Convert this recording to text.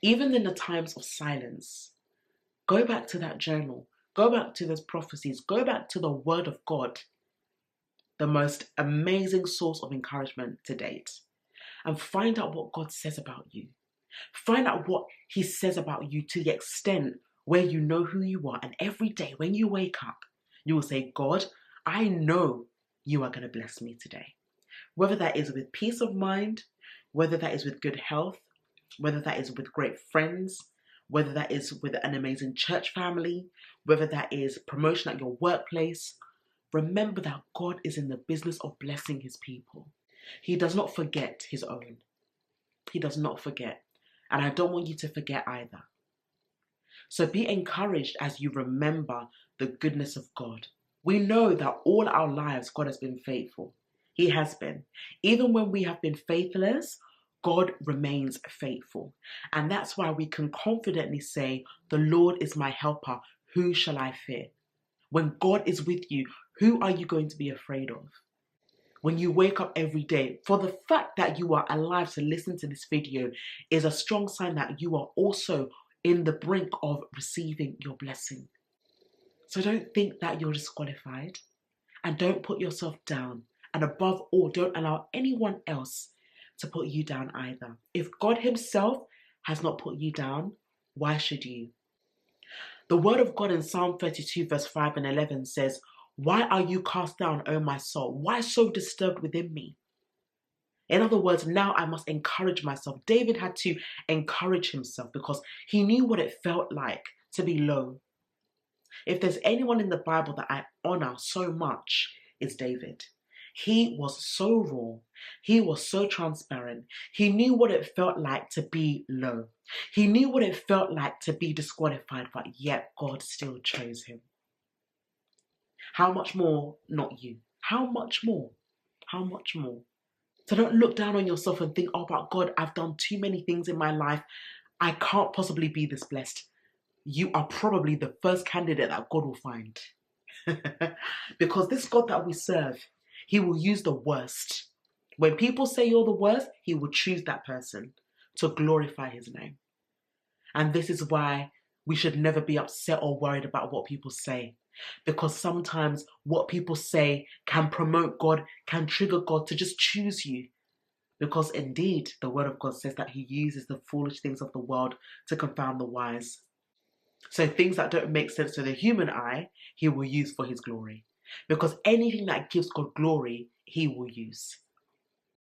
Even in the times of silence, go back to that journal, go back to those prophecies, go back to the Word of God, the most amazing source of encouragement to date, and find out what God says about you. Find out what He says about you to the extent where you know who you are. And every day when you wake up, you will say, God, I know you are going to bless me today. Whether that is with peace of mind, whether that is with good health, whether that is with great friends, whether that is with an amazing church family, whether that is promotion at your workplace, remember that God is in the business of blessing His people. He does not forget His own. He does not forget. And I don't want you to forget either. So be encouraged as you remember the goodness of God. We know that all our lives God has been faithful. He has been. Even when we have been faithless, God remains faithful. And that's why we can confidently say, the Lord is my helper. Who shall I fear? When God is with you, who are you going to be afraid of? When you wake up every day, for the fact that you are alive to listen to this video is a strong sign that you are also in the brink of receiving your blessing. So don't think that you're disqualified, and don't put yourself down. And above all, don't allow anyone else to put you down either. If God Himself has not put you down, why should you? The word of God in Psalm 32 verse 5 and 11 says, why are you cast down, O my soul? Why so disturbed within me? In other words, now I must encourage myself. David had to encourage himself because he knew what it felt like to be low. If there's anyone in the Bible that I honor so much, it's David. He was so raw. He was so transparent. He knew what it felt like to be low. He knew what it felt like to be disqualified, but yet God still chose him. How much more not you? How much more? How much more? So don't look down on yourself and think, oh, but God, I've done too many things in my life. I can't possibly be this blessed. You are probably the first candidate that God will find. Because this God that we serve, He will use the worst. When people say you're the worst, He will choose that person to glorify His name. And this is why we should never be upset or worried about what people say. Because sometimes what people say can promote God, can trigger God to just choose you. Because indeed, the word of God says that He uses the foolish things of the world to confound the wise. So things that don't make sense to the human eye, He will use for His glory. Because anything that gives God glory, He will use.